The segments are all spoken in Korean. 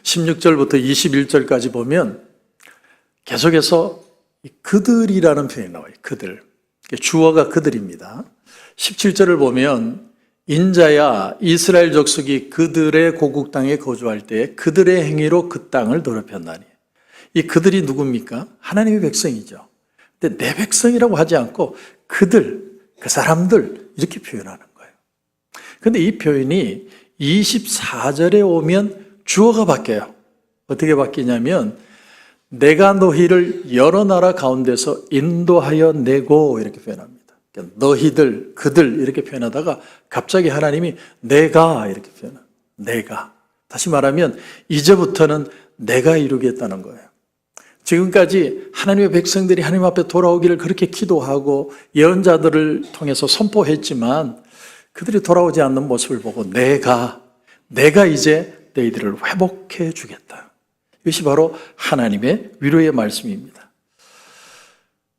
16절부터 21절까지 보면 계속해서 그들이라는 표현이 나와요. 그들. 주어가 그들입니다. 17절을 보면 인자야 이스라엘 족속이 그들의 고국 땅에 거주할 때 그들의 행위로 그 땅을 더럽혔나니. 이 그들이 누굽니까? 하나님의 백성이죠. 근데 내 백성이라고 하지 않고 그들, 그 사람들 이렇게 표현하는 거예요. 근데 이 표현이 24절에 오면 주어가 바뀌어요. 어떻게 바뀌냐면 내가 너희를 여러 나라 가운데서 인도하여 내고 이렇게 표현합니다. 그러니까 너희들, 그들 이렇게 표현하다가 갑자기 하나님이 내가 이렇게 표현합니다. 내가. 다시 말하면 이제부터는 내가 이루겠다는 거예요. 지금까지 하나님의 백성들이 하나님 앞에 돌아오기를 그렇게 기도하고 예언자들을 통해서 선포했지만 그들이 돌아오지 않는 모습을 보고 내가 이제 너희들을 회복해 주겠다. 이것이 바로 하나님의 위로의 말씀입니다.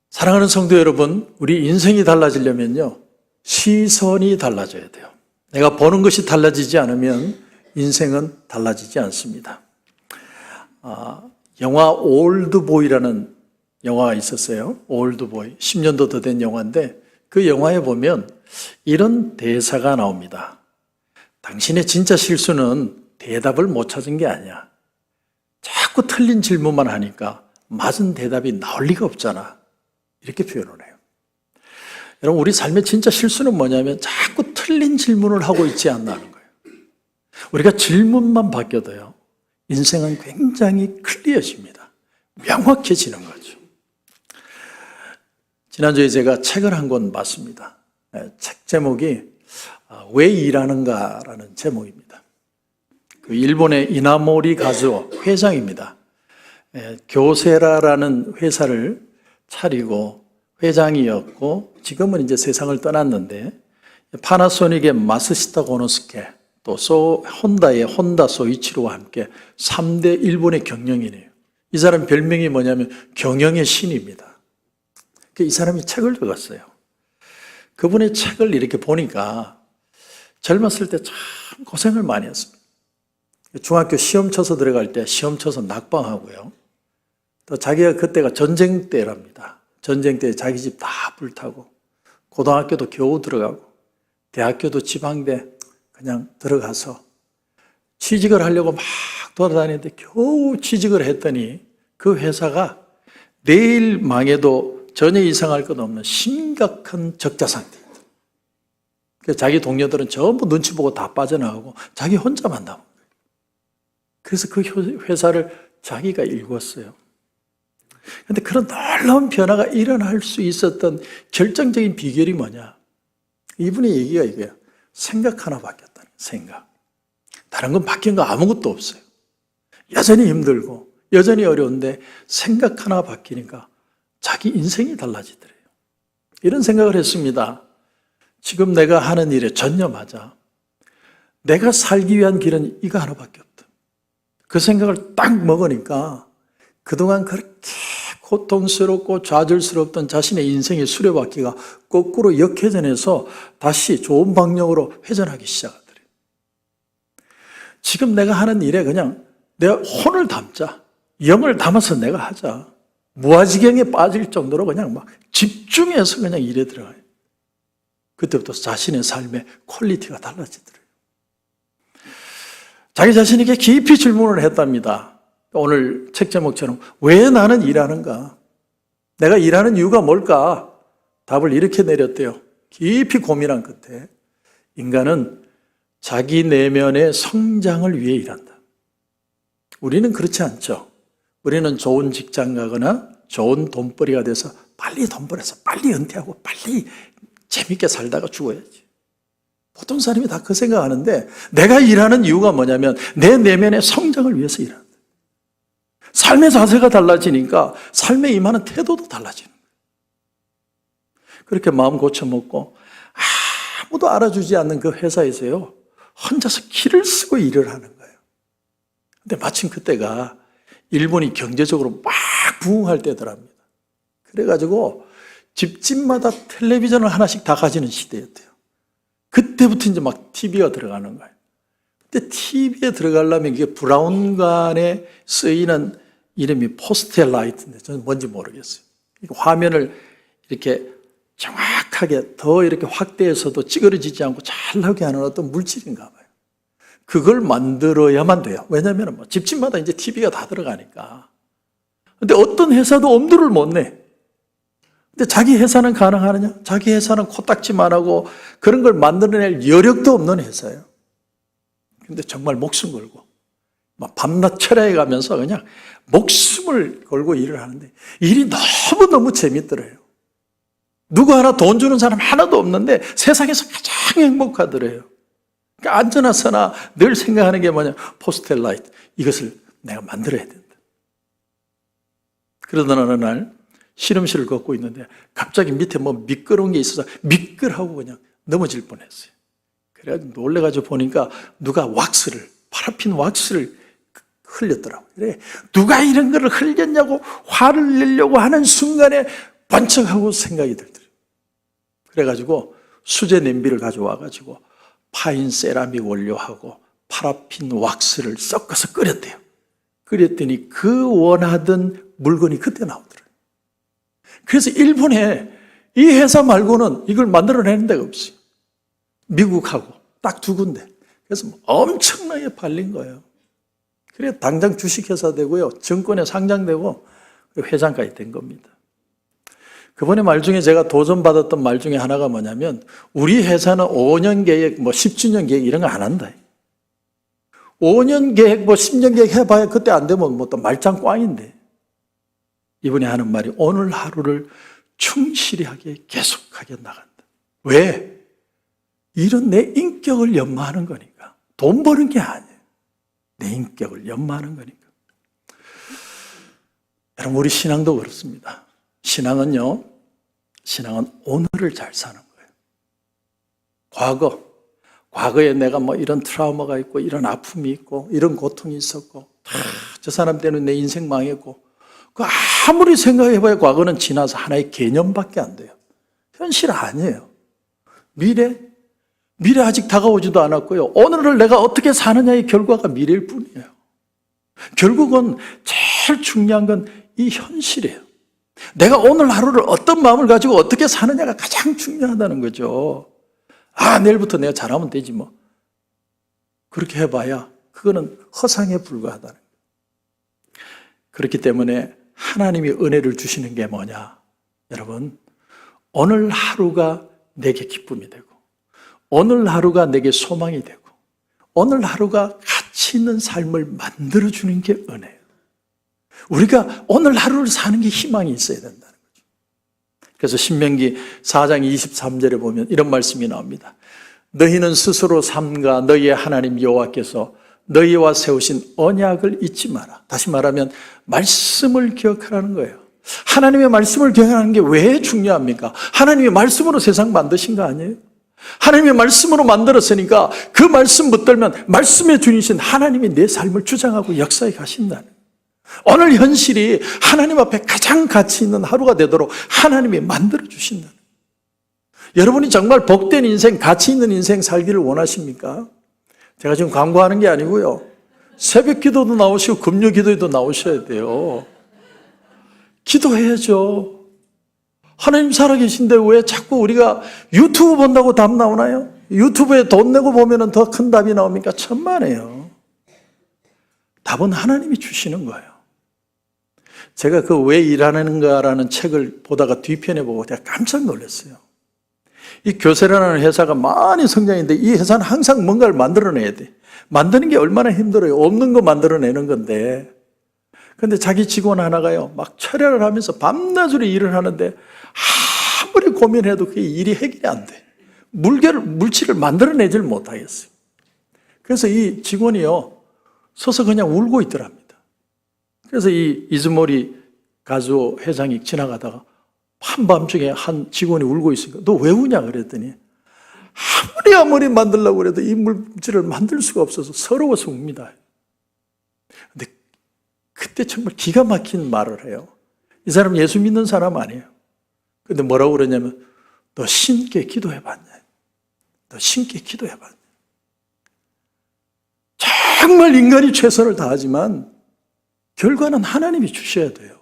사랑하는 성도 여러분, 우리 인생이 달라지려면요, 시선이 달라져야 돼요. 내가 보는 것이 달라지지 않으면 인생은 달라지지 않습니다. 영화 올드보이라는 영화가 있었어요. 올드보이. 10년도 더 된 영화인데 그 영화에 보면 이런 대사가 나옵니다. 당신의 진짜 실수는 대답을 못 찾은 게 아니야. 자꾸 틀린 질문만 하니까 맞은 대답이 나올 리가 없잖아. 이렇게 표현을 해요. 여러분, 우리 삶의 진짜 실수는 뭐냐면 자꾸 틀린 질문을 하고 있지 않나는 거예요. 우리가 질문만 바뀌어도요, 인생은 굉장히 클리어집니다. 명확해지는 거죠. 지난주에 제가 책을 한 권 봤습니다. 책 제목이 왜 일하는가라는 제목입니다. 그 일본의 이나모리 가즈오 회장입니다. 교세라라는 회사를 차리고 회장이었고 지금은 이제 세상을 떠났는데 파나소닉의 마스시타 고노스케 또 혼다의 혼다 소이치로와 함께 3대 일본의 경영인이에요. 이 사람 별명이 뭐냐면 경영의 신입니다. 이 사람이 책을 적었어요. 그분의 책을 이렇게 보니까 젊었을 때 참 고생을 많이 했습니다. 중학교 시험 쳐서 들어갈 때 시험 쳐서 낙방하고요. 또 자기가 그때가 전쟁 때랍니다. 전쟁 때 자기 집 다 불타고 고등학교도 겨우 들어가고 대학교도 지방대 그냥 들어가서 취직을 하려고 막 돌아다니는데 겨우 취직을 했더니 그 회사가 내일 망해도 전혀 이상할 것 없는 심각한 적자 상태입니다. 그래서 자기 동료들은 전부 눈치 보고 다 빠져나가고 자기 혼자만 남은 거예요. 그래서 그 회사를 자기가 일궜어요. 그런데 그런 놀라운 변화가 일어날 수 있었던 결정적인 비결이 뭐냐? 이분의 얘기가 이거예요. 생각 하나 바뀌었다는 생각. 다른 건 바뀐 거 아무것도 없어요. 여전히 힘들고 여전히 어려운데 생각 하나 바뀌니까 자기 인생이 달라지더래요. 이런 생각을 했습니다. 지금 내가 하는 일에 전념하자. 내가 살기 위한 길은 이거 하나밖에 없다. 그 생각을 딱 먹으니까 그동안 그렇게 고통스럽고 좌절스럽던 자신의 인생의 수레바퀴가 거꾸로 역회전해서 다시 좋은 방향으로 회전하기 시작하더래요. 지금 내가 하는 일에 그냥 내가 혼을 담자. 영을 담아서 내가 하자. 무아지경에 빠질 정도로 그냥 막 집중해서 그냥 일에 들어가요. 그때부터 자신의 삶의 퀄리티가 달라지더래요. 자기 자신에게 깊이 질문을 했답니다. 오늘 책 제목처럼 왜 나는 일하는가? 내가 일하는 이유가 뭘까? 답을 이렇게 내렸대요. 깊이 고민한 끝에 인간은 자기 내면의 성장을 위해 일한다. 우리는 그렇지 않죠. 우리는 좋은 직장 가거나 좋은 돈벌이가 돼서 빨리 돈 벌어서 빨리 은퇴하고 빨리 재밌게 살다가 죽어야지. 보통 사람이 다 그 생각하는데 내가 일하는 이유가 뭐냐면 내 내면의 성장을 위해서 일한다. 삶의 자세가 달라지니까 삶에 임하는 태도도 달라지는 거예요. 그렇게 마음 고쳐먹고 아무도 알아주지 않는 그 회사에서요, 혼자서 기를 쓰고 일을 하는 거예요. 근데 마침 그때가 일본이 경제적으로 막 부흥할 때더랍니다. 그래가지고 집집마다 텔레비전을 하나씩 다 가지는 시대였대요. 그때부터 이제 막 TV가 들어가는 거예요. 근데 TV에 들어가려면 이게 브라운관에 쓰이는 이름이 포스텔라이트인데 저는 뭔지 모르겠어요. 화면을 이렇게 정확하게 더 이렇게 확대해서도 찌그러지지 않고 잘 나오게 하는 어떤 물질인가 봐요. 그걸 만들어야만 돼요. 왜냐하면 뭐 집집마다 이제 TV가 다 들어가니까. 근데 어떤 회사도 엄두를 못 내. 근데 자기 회사는 가능하느냐? 자기 회사는 코딱지만 하고 그런 걸 만들어낼 여력도 없는 회사예요. 근데 정말 목숨 걸고 막 밤낮 철야해 가면서 그냥 목숨을 걸고 일을 하는데 일이 너무너무 재밌더래요. 누구 하나 돈 주는 사람 하나도 없는데 세상에서 가장 행복하더래요. 그러니까 앉으나 서나 늘 생각하는 게 뭐냐? 포스텔라이트. 이것을 내가 만들어야 된다. 그러던 어느 날 실험실을 걷고 있는데 갑자기 밑에 뭐 미끄러운 게 있어서 미끌하고 그냥 넘어질 뻔했어요. 그래가지고 놀래가지고 보니까 누가 파라핀 왁스를 흘렸더라고요. 그래, 누가 이런 거를 흘렸냐고 화를 내려고 하는 순간에 번쩍하고 생각이 들더라고요. 그래가지고 수제 냄비를 가져와가지고 파인 세라믹 원료하고 파라핀 왁스를 섞어서 끓였대요. 끓였더니 그 원하던 물건이 그때 나오더라고요. 그래서 일본에 이 회사 말고는 이걸 만들어내는 데가 없어요. 미국하고 딱 두 군데. 그래서 엄청나게 팔린 거예요. 그래 당장 주식회사 되고요. 증권에 상장되고 회장까지 된 겁니다. 그분의 말 중에 제가 도전받았던 말 중에 하나가 뭐냐면 우리 회사는 5년 계획, 10주년 계획 이런 거 안 한다. 5년 계획, 10년 계획 해봐야 그때 안 되면 또 말짱 꽝인데 이분이 하는 말이 오늘 하루를 충실히 하게 계속하게 나간다. 왜? 이런 내 인격을 연마하는 거니까. 돈 버는 게 아니에요. 내 인격을 연마하는 거니까. 여러분 우리 신앙도 그렇습니다. 신앙은 오늘을 잘 사는 거예요. 과거에 내가 이런 트라우마가 있고 이런 아픔이 있고 이런 고통이 있었고 저 사람 때문에 내 인생 망했고 그 아무리 생각해봐야 과거는 지나서 하나의 개념밖에 안 돼요. 현실 아니에요. 미래 아직 다가오지도 않았고요. 오늘을 내가 어떻게 사느냐의 결과가 미래일 뿐이에요. 결국은 제일 중요한 건 이 현실이에요. 내가 오늘 하루를 어떤 마음을 가지고 어떻게 사느냐가 가장 중요하다는 거죠. 내일부터 내가 잘하면 되지 뭐. 그렇게 해봐야 그거는 허상에 불과하다는 거예요. 그렇기 때문에 하나님이 은혜를 주시는 게 뭐냐? 여러분, 오늘 하루가 내게 기쁨이 되고 오늘 하루가 내게 소망이 되고 오늘 하루가 가치 있는 삶을 만들어주는 게 은혜예요. 우리가 오늘 하루를 사는 게 희망이 있어야 된다는 거죠. 그래서 신명기 4장 23절에 보면 이런 말씀이 나옵니다. 너희는 스스로 삼가 너희의 하나님 여호와께서 너희와 세우신 언약을 잊지 마라. 다시 말하면 말씀을 기억하라는 거예요. 하나님의 말씀을 기억하는 게 왜 중요합니까? 하나님의 말씀으로 세상 만드신 거 아니에요? 하나님의 말씀으로 만들었으니까 그 말씀 붙들면 말씀의 주인이신 하나님이 내 삶을 주장하고 역사에 가신다는 거예요. 오늘 현실이 하나님 앞에 가장 가치 있는 하루가 되도록 하나님이 만들어주신다는 거예요. 여러분이 정말 복된 인생, 가치 있는 인생 살기를 원하십니까? 제가 지금 광고하는 게 아니고요. 새벽 기도도 나오시고 금요 기도에도 나오셔야 돼요. 기도해야죠. 하나님 살아계신데 왜 자꾸 우리가 유튜브 본다고 답 나오나요? 유튜브에 돈 내고 보면 더 큰 답이 나옵니까? 천만에요. 답은 하나님이 주시는 거예요. 제가 그 왜 일하는가라는 책을 보다가 뒤편에 보고 제가 깜짝 놀랐어요. 이 교세라는 회사가 많이 성장했는데 이 회사는 항상 뭔가를 만들어내야 돼. 만드는 게 얼마나 힘들어요. 없는 거 만들어내는 건데. 근데 자기 직원 하나가요, 막 철야를 하면서 밤낮으로 일을 하는데 아무리 고민해도 그게 일이 해결이 안 돼. 물질을 만들어내질 못하겠어요. 그래서 이 직원이요, 서서 그냥 울고 있더랍니다. 그래서 이 이즈모리 가수 회장이 지나가다가 한밤중에 한 직원이 울고 있으니까 너 왜 우냐 그랬더니 아무리 만들려고 그래도 이 물질을 만들 수가 없어서 서러워서 웁니다. 근데 그때 정말 기가 막힌 말을 해요. 이 사람 예수 믿는 사람 아니에요. 근데 뭐라고 그러냐면 너 신께 기도해봤냐? 너 신께 기도해봤냐? 정말 인간이 최선을 다하지만 결과는 하나님이 주셔야 돼요.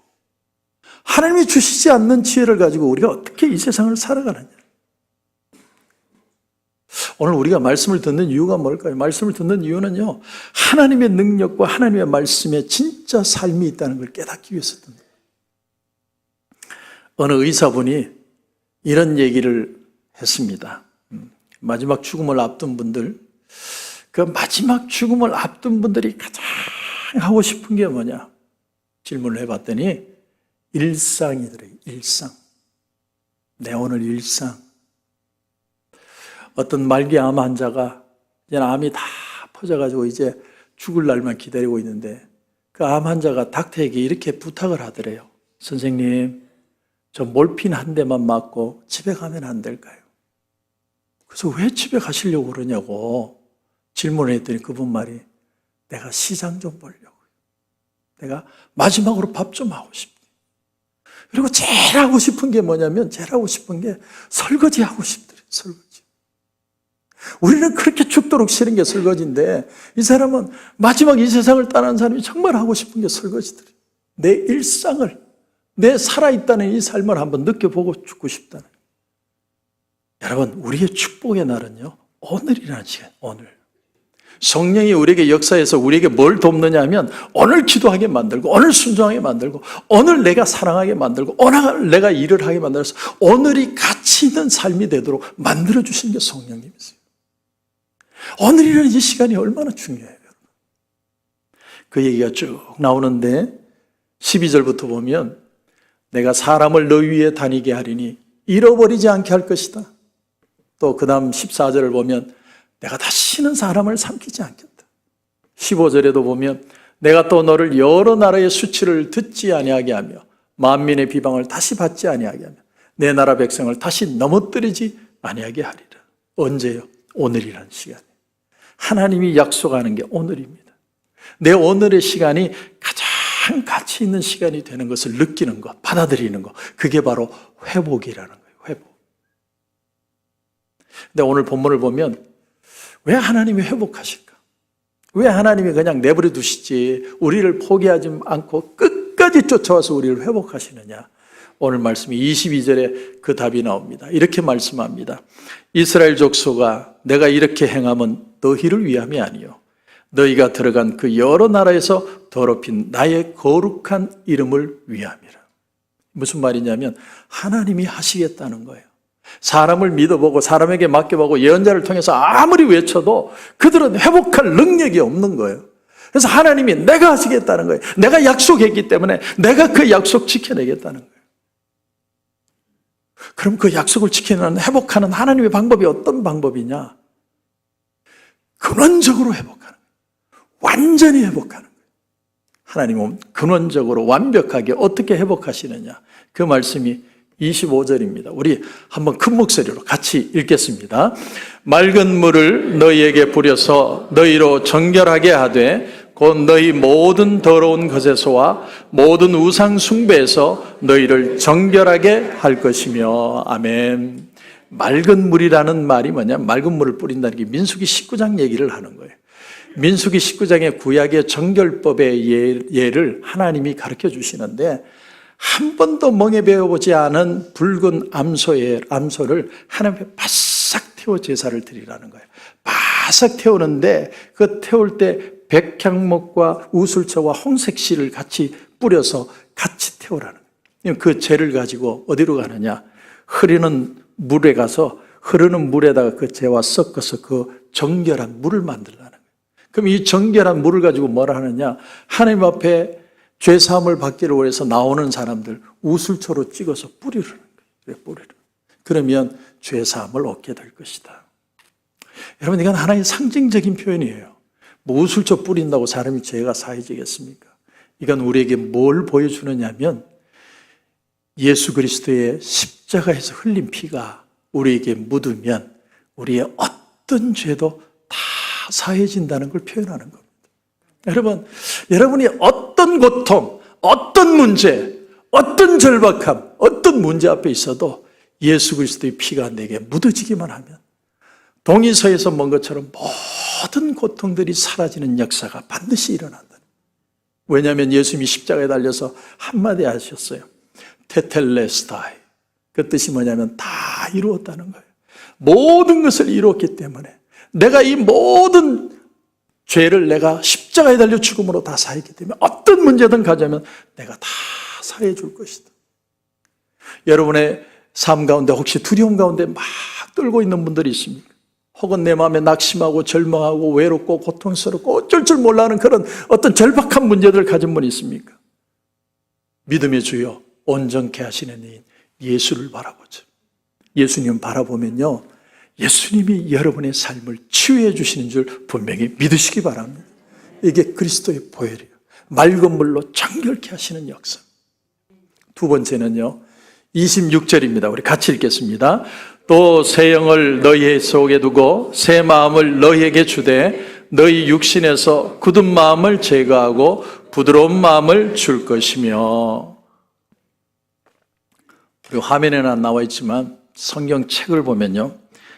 하나님이 주시지 않는 지혜를 가지고 우리가 어떻게 이 세상을 살아가느냐. 오늘 우리가 말씀을 듣는 이유가 뭘까요? 말씀을 듣는 이유는요, 하나님의 능력과 하나님의 말씀에 진짜 삶이 있다는 걸 깨닫기 위해서 듣는 거예요. 어느 의사분이 이런 얘기를 했습니다. 마지막 죽음을 앞둔 분들, 그 마지막 죽음을 앞둔 분들이 가장 하고 싶은 게 뭐냐? 질문을 해봤더니 일상이더래요. 일상. 내 오늘 일상. 어떤 말기 암 환자가 이제 암이 다 퍼져가지고 이제 죽을 날만 기다리고 있는데 그 암 환자가 닥터에게 이렇게 부탁을 하더래요. 선생님, 저 몰핀 한 대만 맞고 집에 가면 안 될까요? 그래서 왜 집에 가시려고 그러냐고 질문을 했더니 그분 말이, 내가 시장 좀 보려고요. 내가 마지막으로 밥 좀 하고 싶대. 그리고 제일 하고 싶은 게 뭐냐면, 제일 하고 싶은 게 설거지 하고 싶더래요. 설거지. 우리는 그렇게 죽도록 싫은 게 설거지인데, 이 사람은 마지막 이 세상을 떠나는 사람이 정말 하고 싶은 게 설거지더래요. 내 일상을, 내 살아있다는 이 삶을 한번 느껴보고 죽고 싶다는. 여러분, 우리의 축복의 날은요, 오늘이라는 시간, 오늘. 성령이 우리에게 역사해서 우리에게 뭘 돕느냐 하면, 오늘 기도하게 만들고, 오늘 순종하게 만들고, 오늘 내가 사랑하게 만들고, 오늘 내가 일을 하게 만들어서 오늘이 가치 있는 삶이 되도록 만들어주시는 게 성령님이세요. 오늘이라는 이 시간이 얼마나 중요해요, 여러분. 그 얘기가 쭉 나오는데 12절부터 보면, 내가 사람을 너 위에 다니게 하리니 잃어버리지 않게 할 것이다. 또 그 다음 14절을 보면, 내가 다시는 사람을 삼키지 않겠다. 15절에도 보면, 내가 또 너를 여러 나라의 수치를 듣지 아니하게 하며 만민의 비방을 다시 받지 아니하게 하며 내 나라 백성을 다시 넘어뜨리지 아니하게 하리라. 언제요? 오늘이라는 시간에. 하나님이 약속하는 게 오늘입니다. 내 오늘의 시간이 가장 가치 있는 시간이 되는 것을 느끼는 것, 받아들이는 것, 그게 바로 회복이라는 거예요. 회복. 근데 오늘 본문을 보면 왜 하나님이 회복하실까? 왜 하나님이 그냥 내버려 두시지 우리를 포기하지 않고 끝까지 쫓아와서 우리를 회복하시느냐? 오늘 말씀이 22절에 그 답이 나옵니다. 이렇게 말씀합니다. 이스라엘 족속아, 내가 이렇게 행함은 너희를 위함이 아니요 너희가 들어간 그 여러 나라에서 더럽힌 나의 거룩한 이름을 위함이라. 무슨 말이냐면 하나님이 하시겠다는 거예요. 사람을 믿어보고 사람에게 맡겨보고 예언자를 통해서 아무리 외쳐도 그들은 회복할 능력이 없는 거예요. 그래서 하나님이 내가 하시겠다는 거예요. 내가 약속했기 때문에 내가 그 약속 지켜내겠다는 거예요. 그럼 그 약속을 지키는 회복하는 하나님의 방법이 어떤 방법이냐? 근원적으로 회복하는 거예요. 완전히 회복하는 거예요. 하나님은 근원적으로 완벽하게 어떻게 회복하시느냐? 그 말씀이 25절입니다. 우리 한번 큰 목소리로 같이 읽겠습니다. 맑은 물을 너희에게 뿌려서 너희로 정결하게 하되 곧 너희 모든 더러운 것에서와 모든 우상 숭배에서 너희를 정결하게 할 것이며. 아멘. 맑은 물이라는 말이 뭐냐? 맑은 물을 뿌린다는 게 민수기 19장 얘기를 하는 거예요. 민수기 19장의 구약의 정결법의 예를 하나님이 가르쳐 주시는데, 한 번도 멍에 배워보지 않은 붉은 암소를 하나님 앞에 바싹 태워 제사를 드리라는 거예요. 바싹 태우는데 그 태울 때 백향목과 우술초와 홍색실을 같이 뿌려서 같이 태우라는 거예요. 그 재를 가지고 어디로 가느냐? 흐르는 물에 가서 흐르는 물에다가 그 재와 섞어서 그 정결한 물을 만들라는 거예요. 그럼 이 정결한 물을 가지고 뭐라 하느냐? 하나님 앞에 죄사함을 받기를 원해서 나오는 사람들 우술초로 찍어서 뿌리라는 거예요. 뿌리라. 그러면 죄사함을 얻게 될 것이다. 여러분, 이건 하나의 상징적인 표현이에요. 뭐 우술초 뿌린다고 사람이 죄가 사해지겠습니까? 이건 우리에게 뭘 보여주느냐면 예수 그리스도의 십자가에서 흘린 피가 우리에게 묻으면 우리의 어떤 죄도 다 사해진다는 걸 표현하는 겁니다. 여러분, 여러분이 어떤 고통, 어떤 문제, 어떤 절박함, 어떤 문제 앞에 있어도 예수 그리스도의 피가 내게 묻어지기만 하면 동의서에서 먼 것처럼 모든 고통들이 사라지는 역사가 반드시 일어난다. 왜냐하면 예수님이 십자가에 달려서 한마디 하셨어요. 테텔레스타이. 그 뜻이 뭐냐면 다 이루었다는 거예요. 모든 것을 이루었기 때문에 내가 이 모든 죄를 내가 십자가에 달려 죽음으로 다 사했기 때문에 어떤 문제든 가져면 내가 다 사해 줄 것이다. 여러분의 삶 가운데 혹시 두려움 가운데 막 떨고 있는 분들이 있습니까? 혹은 내 마음에 낙심하고 절망하고 외롭고 고통스럽고 어쩔 줄 몰라하는 그런 어떤 절박한 문제들을 가진 분이 있습니까? 믿음의 주여 온전케 하시는 이인 예수를 바라보죠. 예수님 바라보면요, 예수님이 여러분의 삶을 치유해 주시는 줄 분명히 믿으시기 바랍니다. 이게 그리스도의 보혈이에요. 맑은 물로 정결케 하시는 역사. 두 번째는요, 26절입니다. 우리 같이 읽겠습니다. 또 새 영을 너희 속에 두고 새 마음을 너희에게 주되 너희 육신에서 굳은 마음을 제거하고 부드러운 마음을 줄 것이며. 그리고 화면에는 안 나와 있지만 성경책을 보면요,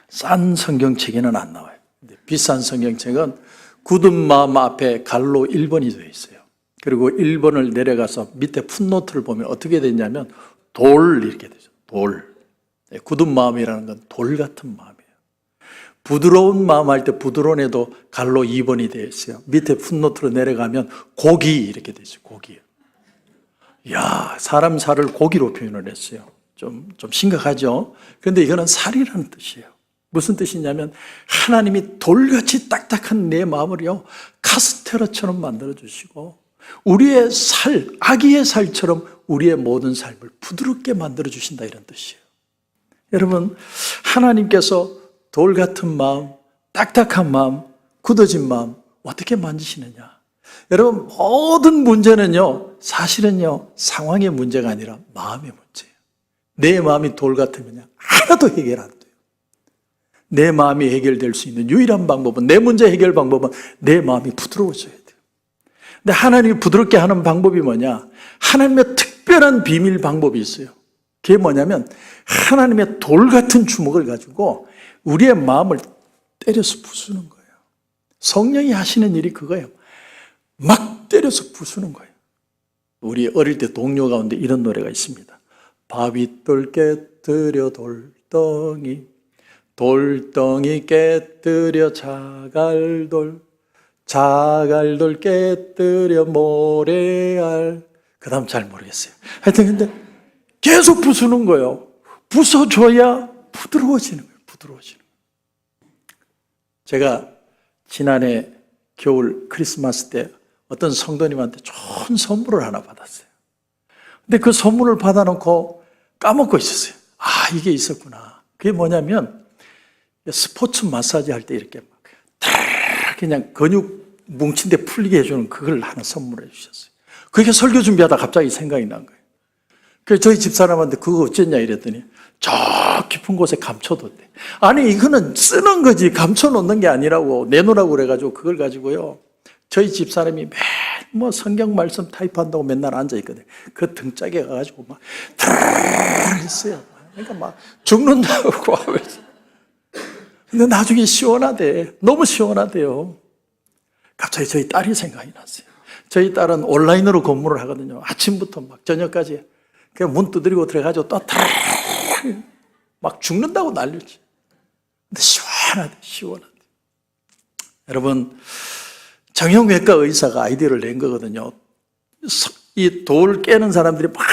싼 성경책에는 안 나와요. 근데 비싼 성경책은 굳은 마음 앞에 갈로 1번이 되어 있어요. 그리고 1번을 내려가서 밑에 풋노트를 보면 어떻게 되냐면 돌 이렇게 되죠. 돌. 굳은 마음이라는 건 돌 같은 마음이에요. 부드러운 마음 할 때 부드러운에도 갈로 2번이 되어 있어요. 밑에 풋노트로 내려가면 고기 이렇게 되죠. 고기. 야, 사람 살을 고기로 표현을 했어요. 좀 심각하죠? 그런데 이거는 살이라는 뜻이에요. 무슨 뜻이냐면 하나님이 돌같이 딱딱한 내 마음을요, 카스테라처럼 만들어주시고 우리의 살, 아기의 살처럼 우리의 모든 삶을 부드럽게 만들어주신다 이런 뜻이에요. 여러분, 하나님께서 돌 같은 마음, 딱딱한 마음, 굳어진 마음 어떻게 만지시느냐? 여러분, 모든 문제는요, 사실은요, 상황의 문제가 아니라 마음의 문제예요. 내 마음이 돌 같으면 하나도 해결 안 돼요. 내 마음이 해결될 수 있는 유일한 방법은, 내 문제 해결 방법은 내 마음이 부드러워져야 돼요. 근데 하나님이 부드럽게 하는 방법이 뭐냐? 하나님의 특별한 비밀 방법이 있어요. 그게 뭐냐면 하나님의 돌 같은 주먹을 가지고 우리의 마음을 때려서 부수는 거예요. 성령이 하시는 일이 그거예요. 막 때려서 부수는 거예요. 우리 어릴 때 동요 가운데 이런 노래가 있습니다. 바윗돌 깨뜨려 돌덩이, 돌덩이 깨뜨려 자갈돌, 자갈돌 깨뜨려 모래알. 그 다음 잘 모르겠어요. 하여튼 근데 계속 부수는 거예요. 부숴줘야 부드러워지는 거예요. 부드러워지는 거예요. 제가 지난해 겨울 크리스마스 때 어떤 성도님한테 좋은 선물을 하나 받았어요. 근데 그 선물을 받아놓고 까먹고 있었어요. 아, 이게 있었구나. 그게 뭐냐면 스포츠 마사지 할 때 이렇게 막 그냥 근육 뭉친 데 풀리게 해주는 그걸 하나 선물해 주셨어요. 그게 설교 준비하다 갑자기 생각이 난 거예요. 그래서 저희 집사람한테 그거 어쨌냐 이랬더니 저 깊은 곳에 감춰뒀대. 아니, 이거는 쓰는 거지 감춰놓는 게 아니라고 내놓으라고 그래가지고 그걸 가지고요, 저희 집사람이 매일 뭐 성경 말씀 타입한다고 맨날 앉아있거든요. 그 등짝에 가가지고 막 드르르 했어요. 그러니까 막 죽는다고 하면서. 근데 나중에 시원하대. 너무 시원하대요. 갑자기 저희 딸이 생각이 났어요. 저희 딸은 온라인으로 근무를 하거든요. 아침부터 막 저녁까지. 그냥 문 두드리고 들어가지고 또 막 죽는다고 난리지. 근데 시원하대, 시원하대. 여러분, 정형외과 의사가 아이디어를 낸 거거든요. 이 돌 깨는 사람들이 막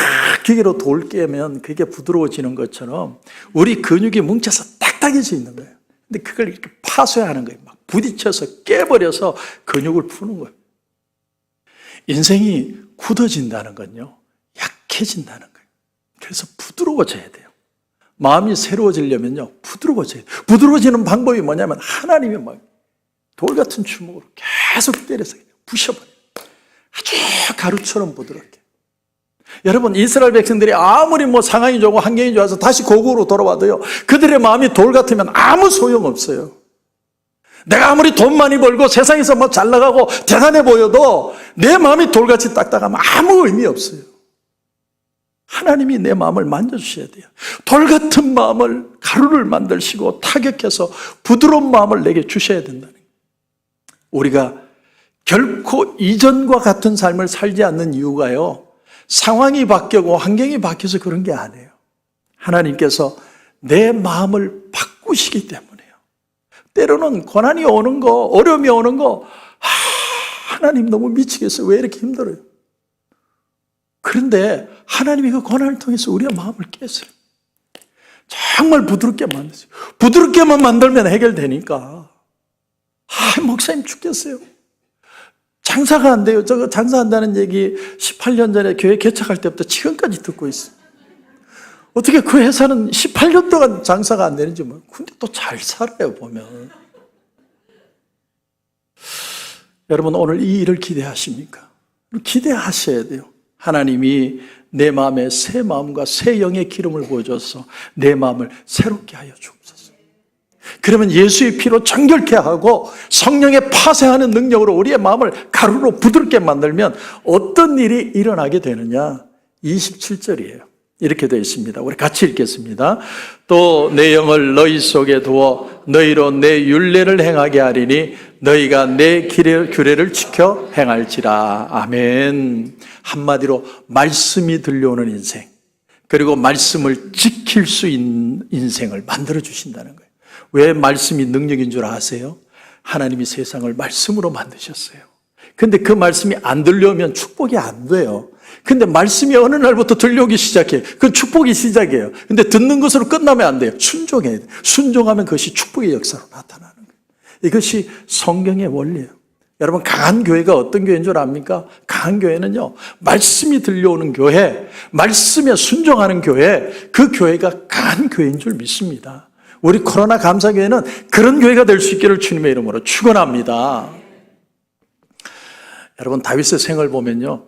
기계로 돌 깨면 그게 부드러워지는 것처럼 우리 근육이 뭉쳐서 딱딱해져 있는 거예요. 근데 그걸 이렇게 파쇄하는 거예요. 막 부딪혀서 깨버려서 근육을 푸는 거예요. 인생이 굳어진다는 건요, 약해진다는 거예요. 그래서 부드러워져야 돼요. 마음이 새로워지려면요, 부드러워져야 돼요. 부드러워지는 방법이 뭐냐면 하나님이 막 돌 같은 주먹으로 계속 때려서 부셔버려요. 아주 가루처럼 부드럽게. 여러분, 이스라엘 백성들이 아무리 뭐 상황이 좋고 환경이 좋아서 다시 고국으로 돌아와도요, 그들의 마음이 돌 같으면 아무 소용없어요. 내가 아무리 돈 많이 벌고 세상에서 뭐 잘 나가고 대단해 보여도 내 마음이 돌같이 딱딱하면 아무 의미 없어요. 하나님이 내 마음을 만져주셔야 돼요. 돌 같은 마음을 가루를 만드시고 타격해서 부드러운 마음을 내게 주셔야 된다는 거예요. 우리가 결코 이전과 같은 삶을 살지 않는 이유가요, 상황이 바뀌고 환경이 바뀌어서 그런 게 아니에요. 하나님께서 내 마음을 바꾸시기 때문에요. 때로는 고난이 오는 거, 어려움이 오는 거, 하나님 너무 미치겠어요. 왜 이렇게 힘들어요? 그런데 하나님이 그 고난을 통해서 우리의 마음을 깨세요. 정말 부드럽게 만드세요. 부드럽게만 만들면 해결되니까. 목사님 죽겠어요. 장사가 안 돼요. 저거 장사한다는 얘기 18년 전에 교회 개척할 때부터 지금까지 듣고 있어요. 어떻게 그 회사는 18년 동안 장사가 안 되는지 모르겠어요. 근데 또 잘 살아요, 보면. 여러분, 오늘 이 일을 기대하십니까? 기대하셔야 돼요. 하나님이 내 마음에 새 마음과 새 영의 기름을 부어줘서 내 마음을 새롭게 하여 주옵소서. 그러면 예수의 피로 정결케 하고 성령의 파쇄하는 능력으로 우리의 마음을 가루로 부드럽게 만들면 어떤 일이 일어나게 되느냐? 27절이에요. 이렇게 되어 있습니다. 우리 같이 읽겠습니다. 또 내 영을 너희 속에 두어 너희로 내 율례를 행하게 하리니 너희가 내 규례를 지켜 행할지라. 아멘. 한마디로 말씀이 들려오는 인생, 그리고 말씀을 지킬 수 있는 인생을 만들어 주신다는 거예요. 왜 말씀이 능력인 줄 아세요? 하나님이 세상을 말씀으로 만드셨어요. 근데 그 말씀이 안 들려오면 축복이 안 돼요. 근데 말씀이 어느 날부터 들려오기 시작해요. 그 축복이 시작이에요. 근데 듣는 것으로 끝나면 안 돼요. 순종해야 돼요. 순종하면 그것이 축복의 역사로 나타나는 거예요. 이것이 성경의 원리예요. 여러분, 강한 교회가 어떤 교회인 줄 압니까? 강한 교회는요, 말씀이 들려오는 교회, 말씀에 순종하는 교회, 그 교회가 강한 교회인 줄 믿습니다. 우리 코로나 감사교회는 그런 교회가 될 수 있기를 주님의 이름으로 축원합니다. 여러분, 다윗의 생을 보면요,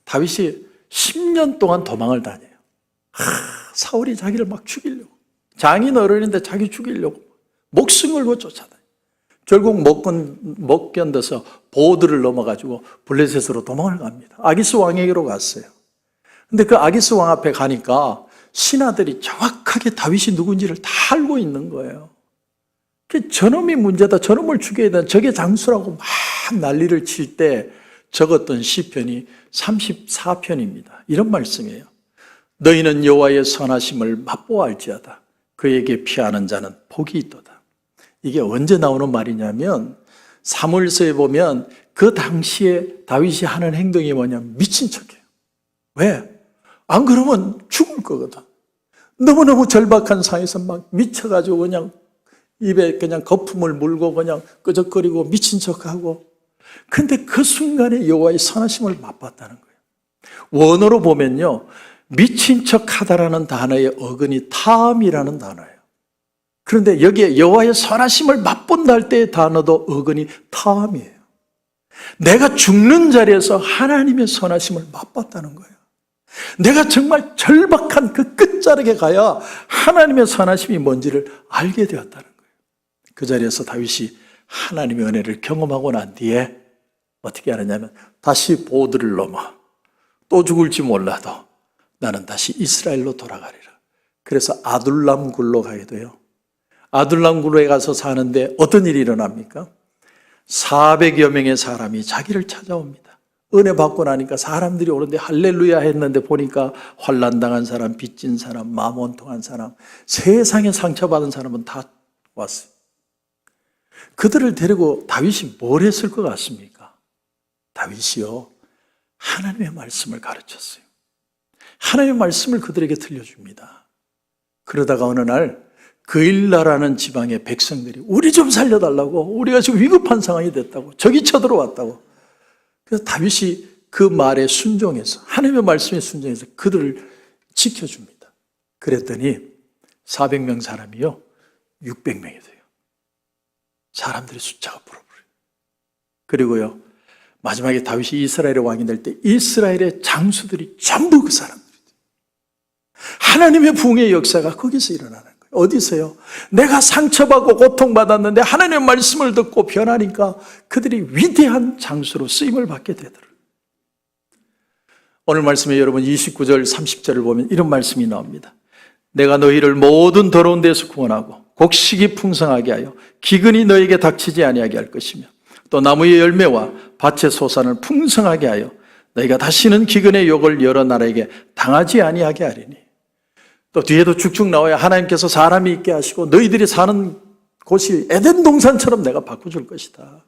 다윗이 10년 동안 도망을 다녀요. 사울이 자기를 막 죽이려고, 장인 어른인데 자기 죽이려고 목숨 걸고 쫓아다녀요. 결국 못 견뎌서 보드를 넘어가지고 블레셋으로 도망을 갑니다. 아기스 왕에게로 갔어요. 근데 그 아기스 왕 앞에 가니까 신하들이 정확하게 다윗이 누군지를 다 알고 있는 거예요. 저놈이 문제다, 저놈을 죽여야 된다, 저게 장수라고 막 난리를 칠 때 적었던 시편이 34편입니다. 이런 말씀이에요. 너희는 여호와의 선하심을 맛보아할지어다. 그에게 피하는 자는 복이 있도다. 이게 언제 나오는 말이냐면 사무엘서에 보면 그 당시에 다윗이 하는 행동이 뭐냐면 미친 척해요. 왜? 안 그러면 죽을 거거든. 너무너무 절박한 상황에서 막 미쳐가지고 그냥 입에 그냥 거품을 물고 그냥 끄적거리고 미친 척하고. 근데 그 순간에 여호와의 선하심을 맛봤다는 거예요. 원어로 보면요, 미친 척하다라는 단어의 어근이 탐이라는 단어예요. 그런데 여기에 여호와의 선하심을 맛본다 할 때의 단어도 어근이 탐이에요. 내가 죽는 자리에서 하나님의 선하심을 맛봤다는 거예요. 내가 정말 절박한 그 끝자락에 가야 하나님의 선하심이 뭔지를 알게 되었다는 거예요. 그 자리에서 다윗이 하나님의 은혜를 경험하고 난 뒤에 어떻게 하느냐면 다시 보드를 넘어 또 죽을지 몰라도 나는 다시 이스라엘로 돌아가리라. 그래서 아둘람 굴로 가게 돼요. 아둘람 굴로에 가서 사는데 어떤 일이 일어납니까? 400여 명의 사람이 자기를 찾아옵니다. 은혜 받고 나니까 사람들이 오는데 할렐루야 했는데 보니까 환난당한 사람, 빚진 사람, 마음 원통한 사람, 세상에 상처받은 사람은 다 왔어요. 그들을 데리고 다윗이 뭘 했을 것 같습니까? 다윗이요, 하나님의 말씀을 가르쳤어요. 하나님의 말씀을 그들에게 들려줍니다. 그러다가 어느 날 그일라라는 지방의 백성들이 우리 좀 살려달라고, 우리가 지금 위급한 상황이 됐다고, 적이 쳐들어왔다고. 그래서 다윗이 그 말에 순종해서, 하나님의 말씀에 순종해서 그들을 지켜줍니다. 그랬더니 400명 사람이요 600명이 돼요. 사람들의 숫자가 불어버려요. 그리고요, 마지막에 다윗이 이스라엘의 왕이 될 때 이스라엘의 장수들이 전부 그 사람들이죠. 하나님의 부흥의 역사가 거기서 일어나는 거예요. 어디서요? 내가 상처받고 고통받았는데 하나님의 말씀을 듣고 변하니까 그들이 위대한 장수로 쓰임을 받게 되더라고요. 오늘 말씀에 여러분 29절 30절을 보면 이런 말씀이 나옵니다. 내가 너희를 모든 더러운 데서 구원하고 곡식이 풍성하게 하여 기근이 너희에게 닥치지 아니하게 할 것이며 또 나무의 열매와 밭의 소산을 풍성하게 하여 너희가 다시는 기근의 욕을 여러 나라에게 당하지 아니하게 하리니. 또 뒤에도 쭉쭉 나와야 하나님께서 사람이 있게 하시고 너희들이 사는 곳이 에덴 동산처럼 내가 바꿔줄 것이다.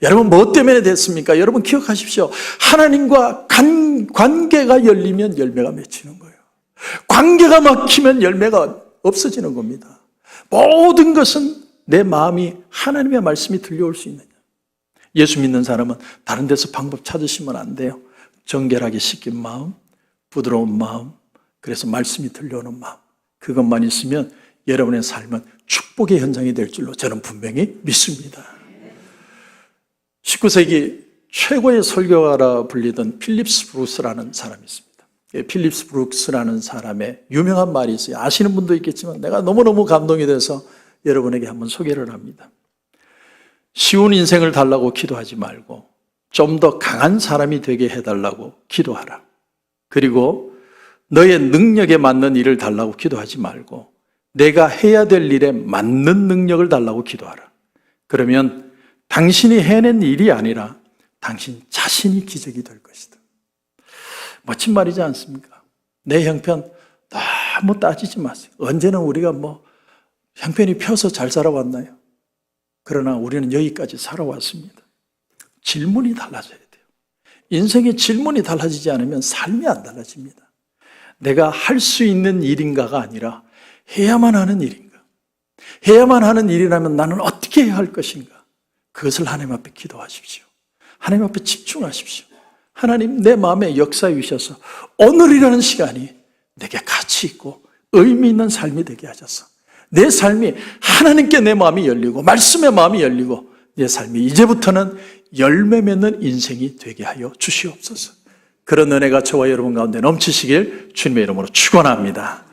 여러분 뭐 때문에 됐습니까? 여러분 기억하십시오. 하나님과 관계가 열리면 열매가 맺히는 거예요. 관계가 막히면 열매가 없어지는 겁니다. 모든 것은 내 마음이 하나님의 말씀이 들려올 수 있느냐. 예수 믿는 사람은 다른 데서 방법 찾으시면 안 돼요. 정결하게 씻긴 마음, 부드러운 마음, 그래서 말씀이 들려오는 마음, 그것만 있으면 여러분의 삶은 축복의 현장이 될 줄로 저는 분명히 믿습니다. 19세기 최고의 설교가라 불리던 필립스 브룩스라는 사람이 있습니다. 필립스 브룩스라는 사람의 유명한 말이 있어요. 아시는 분도 있겠지만 내가 너무너무 감동이 돼서 여러분에게 한번 소개를 합니다. 쉬운 인생을 달라고 기도하지 말고 좀 더 강한 사람이 되게 해달라고 기도하라. 그리고 너의 능력에 맞는 일을 달라고 기도하지 말고 내가 해야 될 일에 맞는 능력을 달라고 기도하라. 그러면 당신이 해낸 일이 아니라 당신 자신이 기적이 될 것이다. 멋진 말이지 않습니까? 내 형편 너무 따지지 마세요. 언제는 우리가 형편이 펴서 잘 살아왔나요? 그러나 우리는 여기까지 살아왔습니다. 질문이 달라져야 돼요. 인생의 질문이 달라지지 않으면 삶이 안 달라집니다. 내가 할 수 있는 일인가가 아니라 해야만 하는 일인가? 해야만 하는 일이라면 나는 어떻게 해야 할 것인가? 그것을 하나님 앞에 기도하십시오. 하나님 앞에 집중하십시오. 하나님 내 마음에 역사해 주셔서 오늘이라는 시간이 내게 가치 있고 의미 있는 삶이 되게 하셔서 내 삶이 하나님께 내 마음이 열리고 말씀의 마음이 열리고 내 삶이 이제부터는 열매 맺는 인생이 되게 하여 주시옵소서. 그런 은혜가 저와 여러분 가운데 넘치시길 주님의 이름으로 축원합니다.